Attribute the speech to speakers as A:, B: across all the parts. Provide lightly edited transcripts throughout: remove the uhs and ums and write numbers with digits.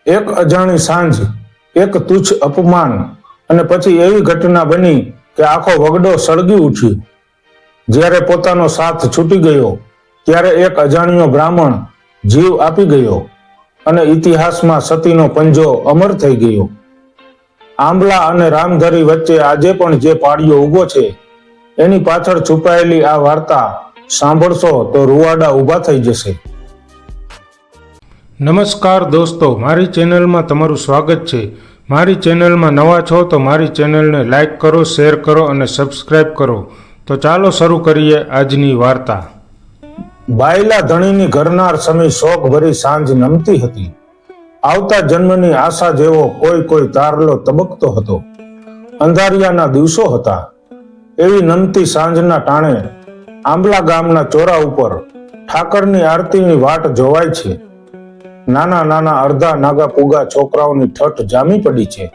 A: એક અજાણી સાંજ, એક તુચ્છ અપમાન અને પછી એવી ઘટના બની કે આખો વગડો સળગી ઉઠ્યો. જ્યારે પોતાનો સાથ છૂટી ગયો ત્યારે એક અજાણ્યો બ્રાહ્મણ જીવ આપી ગયો અને ઇતિહાસમાં સતીનો પંજો અમર થઈ ગયો. આંબલા અને રામધરી વચ્ચે આજે પણ જે પાળીઓ ઊભો છે એની પાછળ છુપાયેલી આ વાર્તા સાંભળશો તો રૂવાડા ઊભા થઈ જશે. નમસ્કાર દોસ્તો, મારી ચેનલમાં તમારું સ્વાગત છે. મારી ચેનલમાં નવા છો તો મારી ચેનલને લાઈક કરો, શેર કરો અને સબસ્ક્રાઈબ કરો. તો ચાલો શરૂ કરીએ આજની વાર્તા. બાયલા ધણીની ઘરનાર સમી શોક ભરી સાંજ નમતી હતી. આવતા જન્મની આશા જેવો કોઈ તારલો તબકતો હતો. અંધારિયાના દિવસો હતા. એવી નમતી સાંજના ટાણે આંબલા ગામના ચોરા ઉપર ઠાકરની આરતીની વાટ જોવાય છે. નાના નાના અડધા નાગા પૂગા છોકરાઓની ઠઠ જામી પડી છે.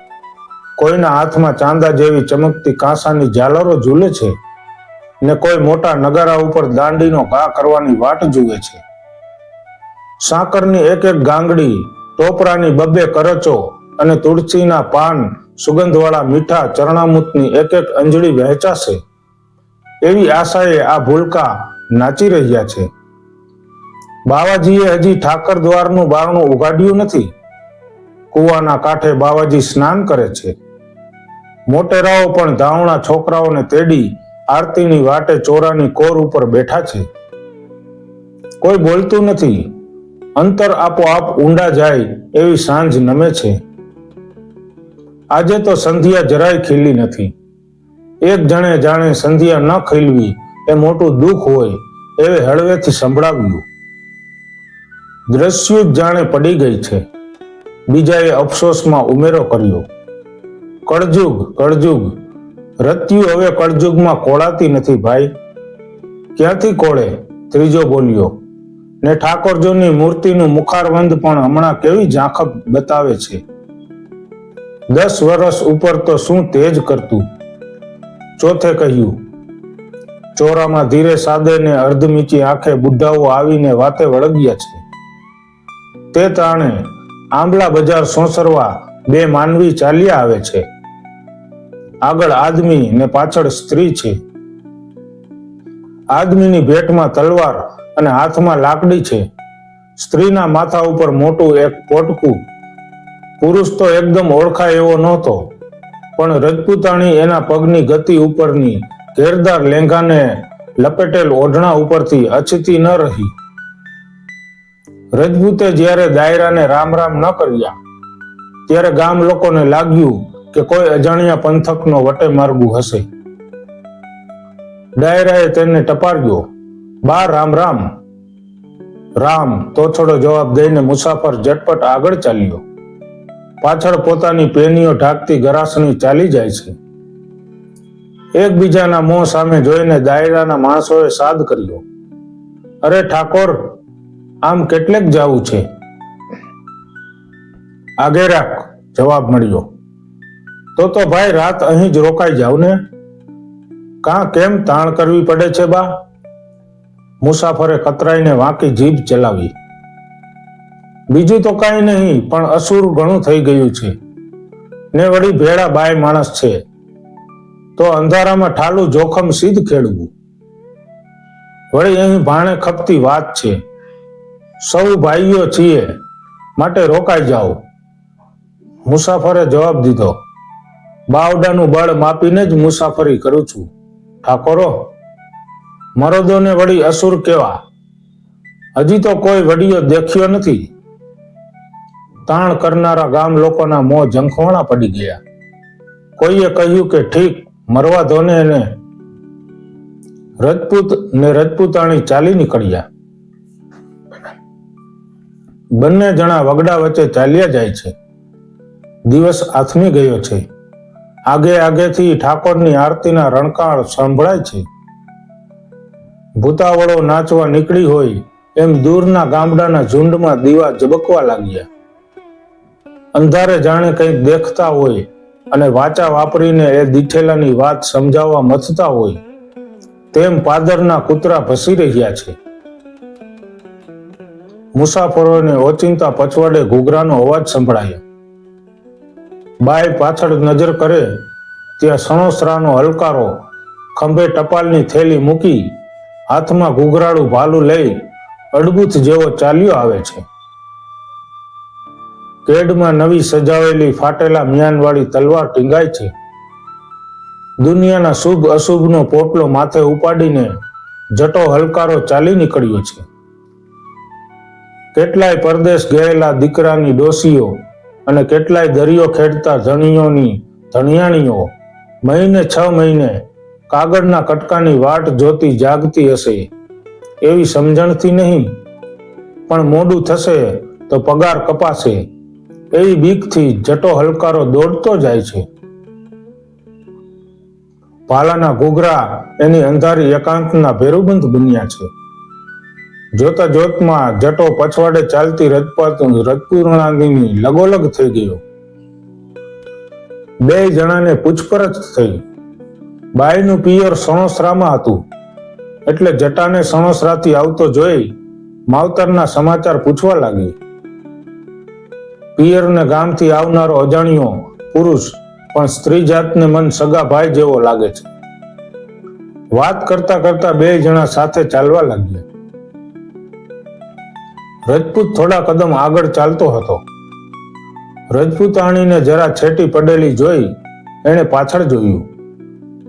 A: કોઈના હાથમાં ચાંદા જેવી ચમકતી કાંસાની ઝાલરો ઝૂલે છે ને કોઈ મોટા નગારા ઉપર દાંડીનો ઘા કરવાની વાટ જુએ છે. સાકરની એક એક ગાંગડી, ટોપરાની બબ્બે કરચો અને તુલસીના પાન સુગંધવાળા મીઠા ચરણામૃતની એક એક અંજળી વહેંચાશે એવી આશાએ આ ભૂલકા નાચી રહ્યા છે. બાવાજીએ હજી ઠાકર દ્વારનું બારણું ઉગાડ્યું નથી. કૂવાના કાંઠે બાવાજી સ્નાન કરે છે. મોટેરાઓ પણ ધાવણા છોકરાઓને તેડી આરતીની વાટે ચોરાની કોર ઉપર બેઠા છે. કોઈ બોલતું નથી. અંતર આપોઆપ ઊંડા જાય એવી સાંજ નમે છે. આજે તો સંધ્યા જરાય ખીલી નથી. એક જણે જાણે સંધ્યા ન ખીલવી એ મોટું દુઃખ હોય એવે હળવેથી સંભળાવ્યું. દ્રશ્યો જ જાણે પડી ગઈ છે. બીજાએ અફસોસમાં ઉમેરો કર્યો, કળજુગ કળજુગ, રત્યું હવે કળજુગમાં કોળાતી નથી ભાઈ. ક્યાંથી કોળે? ત્રીજો બોલ્યો. ને ઠાકોરજીની મૂર્તિનું મુખારવંદ પણ હમણાં કેવી ઝાંખક બતાવે છે. 10 વર્ષ ઉપર તો શું તેજ કરતું. ચોથે કહ્યું. ચોરામાં ધીરે સાદે ને અર્ધમીચી આંખે બુઢાઓ આવીને વાતે વળગ્યા છે. તે તાણે આંબલા બજાર સોંસરવા બે માનવી ચાલ્યા આવે છે. આગળ આદમી ને પાછળ સ્ત્રી છે. આદમીની ભેટમાં તલવાર અને હાથમાં લાકડી છે. સ્ત્રીના માથા ઉપર મોટું એક પોટકું. પુરુષ તો એકદમ ઓળખાય એવો નહોતો, પણ રજપૂતાણી એના પગની ગતિ ઉપરની ઘેરદાર લેંઘાને લપેટેલ ઓઢણા ઉપરથી અછતી ન રહી. રજપૂતે જ્યારે દાયરાને રામ રામ ન કર્યા ત્યારે ગામ લોકોને લાગ્યું કે કોઈ અજાણ્યા પંથકનો વટે માર્ગુ હશે. દાયરાએ તેને ટપાર્યો, બા રામ રામ. રામ તોછડો જવાબ દઈને મુસાફર ઝટપટ આગળ ચાલ્યો. પાછળ પોતાની પેનીઓ ઢાંકતી ગરાસણી ચાલી જાય છે. એકબીજાના મોં સામે જોઈને દાયરાના માણસોએ સાદ કર્યો, અરે ઠાકોર, આમ કેટલેક જાવું છે? આગે રાખ, જવાબ મળ્યો. તો ભાઈ રાત અહીં જ રોકાઈ જાવ ને. કાં કેમ તાણ કરવી પડે છે બા? મુસાફરે કતરાઈને વાંકી જીભ ચલાવી. બીજું તો કાંઈ નહીં, પણ અસુર ઘણું થઈ ગયું છે ને વળી ભેળા બાય માણસ છે તો અંધારામાં ઠાલું જોખમ સિદ્ધ ખેડવું. વળી અહીં ભાણે ખપતી વાત છે. સૌ ભાઈઓ છીએ માટે રોકાઈ જાઓ. મુસાફરે જવાબ દીધો, બાવડાનું બળ માપીને જ મુસાફરી કરું છું ઠાકોરો. મરદોને વળી અસુર કેવા? હજી તો કોઈ વડીયો દેખ્યો નથી. તાણ કરનારા ગામ લોકોના મોં ઝંખવાણા પડી ગયા. કોઈએ કહ્યું કે ઠીક, મરવા દોને એને. રજપૂત ને રજપૂતાણી ચાલી નીકળ્યા. બંને જણા વગડા વચ્ચે ચાલ્યા જાય છે. દિવસ આથમી ગયો છે. આગે આગેથી ઠાકોરની આરતીના રણકાર સંભળાય છે. ભૂતાવળો નાચવા નીકળી હોય એમ દૂરના ગામડાના ઝુંડમાં દીવા ઝબકવા લાગ્યા. અંધારે જાણે કંઈક દેખતા હોય અને વાચા વાપરીને એ દીઠેલાની વાત સમજાવવા મથતા હોય તેમ પાદરના કૂતરા ભસી રહ્યા છે. મુસાફરોને ઓચિંતા પછવાડે ઘૂઘરાનો અવાજ સંભળાયો. બાઈ પાછળ નજર કરે ત્યાં સણોસરાનો હલકારો ખંભે ટપાલની થેલી મૂકી હાથમાં ઘૂઘરાળું ભાલું લઈ અડબૂથ જેવો ચાલ્યો આવે છે. કેડમાં નવી સજાવેલી ફાટેલા મ્યાનવાળી તલવાર ટીંગાય છે. દુનિયાના શુભ અશુભનો પોટલો માથે ઉપાડીને જટો હલકારો ચાલી નીકળ્યો છે. કેટલાય પરદેશ ગયેલા દીકરાની ડોસીઓ અને કેટલાય દરિયો ખેડતા ધણીઓની ધણિયાણીઓ મહિને 6 મહિને કાગળના કટકાની વાટ જોતી જાગતી હશે એવી સમજણથી નહીં, પણ મોડું થશે તો પગાર કપાશે એવી બીકથી જટો હલકારો દોડતો જાય છે. ભાલાના ઘૂઘરા એની અંધારી એકાંતના ભેરુબંધ બન્યા છે. જોતા જોતમાં જટો પછવાડે ચાલતી રજપૂરણાની લગોલગ થઈ ગયો. 2 જણાને પૂછપરછ થઈ. બાઈનું પિયર સણોસરામાં હતું એટલે જટાને સણોસરાથી આવતો જોઈ માવતરના સમાચાર પૂછવા લાગી. પિયરને ગામથી આવનારો અજાણ્યો પુરુષ પણ સ્ત્રી જાતને મન સગા ભાઈ જેવો લાગે છે. વાત કરતા કરતા 2 જણા સાથે ચાલવા લાગ્યા. રજપૂત થોડા કદમ આગળ ચાલતો હતો. રજપૂતાણીને જરા છેટી પડેલી જોઈ એણે પાછળ જોયું.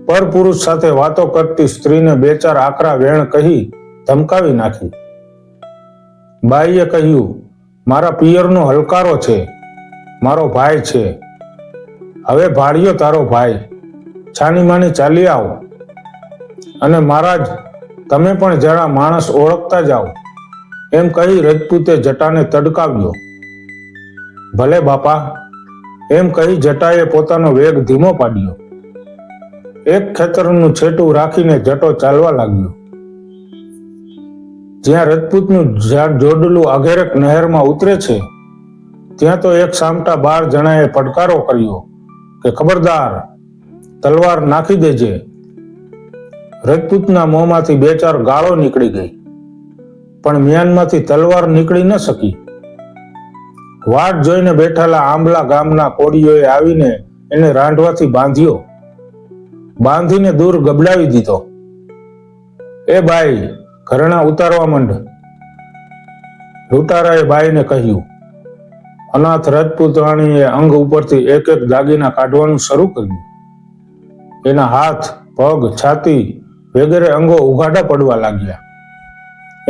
A: પરપુરુષ સાથે વાતો કરતી સ્ત્રીને 2-4 આકરા વેણ કહી ધમકાવી નાખી. બાઈએ કહ્યું, મારા પિયરનો હલકારો છે, મારો ભાઈ છે. હવે ભાળ્યો તારો ભાઈ, છાની માની ચાલી આવો. અને મહારાજ તમે પણ જરા માણસ ઓળખતા જાઓ એમ કહી રજપૂતે જટાને તડકાવ્યો. ભલે બાપા એમ કહી જટાએ પોતાનો વેગ ધીમો પાડ્યો. એક ખેતરનું છેટું રાખીને જટો ચાલવા લાગ્યો. જ્યાં રજપૂતનું જોડલું અઘેરક નહેરમાં ઉતરે છે ત્યાં તો એક સામટા 12 જણાએ પડકારો કર્યો કે ખબરદાર, તલવાર નાખી દેજે. રજપૂતના મોંમાંથી 2-4 ગાળો નીકળી ગઈ, પણ મ્યાનમાંથી તલવાર નીકળી ન શકી. વાટ જોઈને બેઠેલા આંબલા ગામના કોળીઓએ આવીને એને રાંઢવાથી બાંધ્યો. બાંધીને દૂર ગબડાવી દીધો. એ બાઈ, ઘરેણા ઉતારવા માંડ. લૂંટારાએ બાઈને કહ્યું. અનાથ રજપૂતાણીએ અંગ ઉપરથી એક દાગીના કાઢવાનું શરૂ કર્યું. એના હાથ, પગ, છાતી વગેરે અંગો ઉઘાડા પડવા લાગ્યા.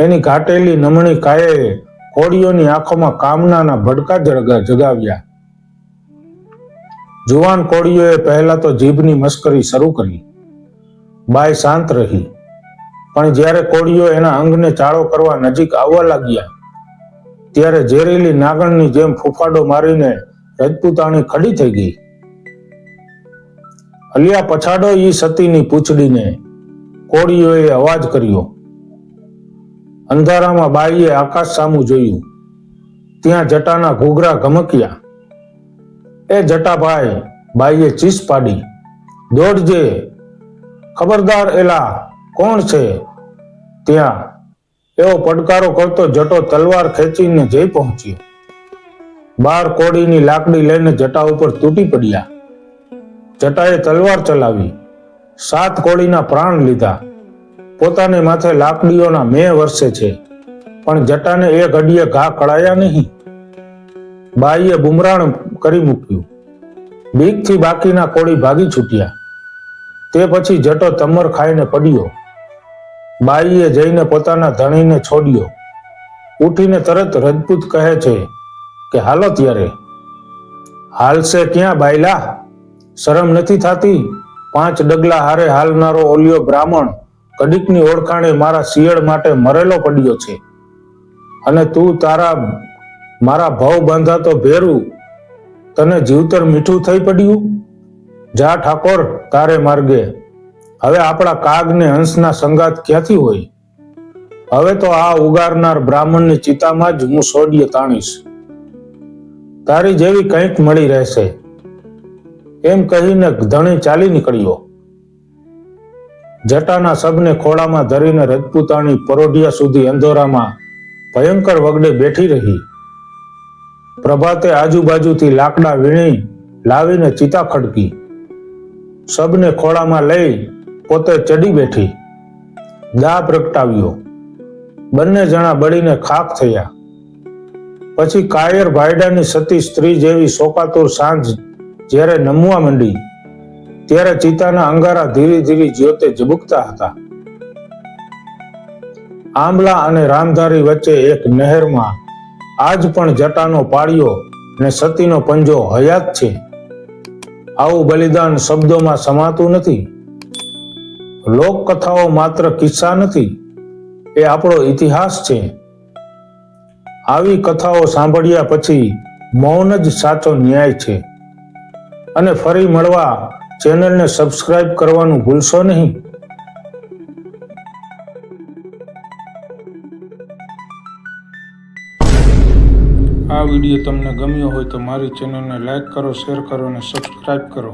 A: એની ઘાટેલી નમણી કાયાએ કોળીઓની આંખોમાં કામનાના ભડકા જગાવ્યા. જુવાન કોળીઓએ પહેલા તો જીભની મસ્કરી શરૂ કરી. બાઈ શાંત રહી, પણ જ્યારે કોળીઓ એના અંગને ચાળો કરવા નજીક આવવા લાગ્યા ત્યારે ઝેરીલી નાગણની જેમ ફૂફાડો મારીને રજપૂતાણી ખડી થઈ ગઈ. અલિયા પછાડો ઈ સતીની પૂંછડીને, કોળીઓએ અવાજ કર્યો. અંધારામાં બાઈએ આકાશ સામું જોયું. ત્યાં જટાના ઘૂઘરા ઘમક્યા. એ જટાભાઈ, બાઈએ ચીસ પાડી, દોડજે, ખબરદાર એલા, કોણ છે ત્યાં? એવો પડકારો કરતો જટો તલવાર ખેંચીને જઈ પહોંચ્યો. 12 કોડીની લાકડી લઈને જટા ઉપર તૂટી પડ્યા. જટાએ તલવાર ચલાવી, 7 કોડીના પ્રાણ લીધા. પોતાને માથે લાકડીઓના મેં વર્ષે છે, પણ જટાને એ ઘડીએ ઘા કળાયા નહીં. બાઈએ બુમરાણ કરી મૂક્યું. બીકથી બાકીના કોળી ભાગી છૂટ્યા. તે પછી જટો તમર ખાઈને પડ્યો. બાઈએ જઈને પોતાના ધણીને છોડ્યો. ઉઠીને તરત રજપૂત કહે છે કે હાલો ત્યારે. હાલશે ક્યાં બાયલા? શરમ નથી થતી? 5 ડગલા હારે હાલનારો ઓલિયો બ્રાહ્મણ કડીકની ઓળખાણે મારા શિયળ માટે મરેલો પડ્યો છે, અને તું મારા ભાવ બાંધાતો ભેરું તને જીવતર મીઠું થઈ પડ્યું? જા ઠાકોર, તારે માર્ગે. હવે આપણા કાગને હંસના સંગાત ક્યાંથી હોય? હવે તો આ ઉગારનાર બ્રાહ્મણની ચિતામાં જ હું સોડીએ તાણીશ. તારી જેવી કંઈક મળી રહેશે. એમ કહીને ધણી ચાલી નીકળ્યો. જટાના સબને ખોળામાં ધરીને રજપૂતાણી પરોઢિયા સુધી અંધોરામાં ભયંકર વગડે બેઠી રહી. પ્રભાતે આજુબાજુથી લાકડા વીણી લાવીને ચિતા ખડકી. સબને ખોળામાં લઈ પોતે ચડી બેઠી. દા પ્રગટાવ્યો. બંને જણા બળીને ખાખ થયા. પછી કાયર ભાયડાની સતી સ્ત્રી જેવી શોકાતુર સાંજ જ્યારે નમવા માંડી ત્યારે ચિતાના અંગારા ધીરે ધીરે જ્યોતે ઝબુકતા હતા. આંબલા અને રામધારી વચ્ચે એક નહેરમાં આજ પણ જટાનો પાળિયો ને સતીનો પંજો હયાત છે. આવું બલિદાન શબ્દોમાં સમાતું નથી. લોકકથાઓ માત્ર કિસ્સા નથી, એ આપણો ઇતિહાસ છે. આવી કથાઓ સાંભળ્યા પછી મૌન જ સાચો ન્યાય છે. અને ફરી મળવા ચેનલને સબસ્ક્રાઇબ કરવાનું ભૂલશો નહીં.
B: આ વિડીયો તમને ગમ્યો હોય તો મારી ચેનલને લાઈક કરો, શેર કરો અને સબસ્ક્રાઇબ કરો.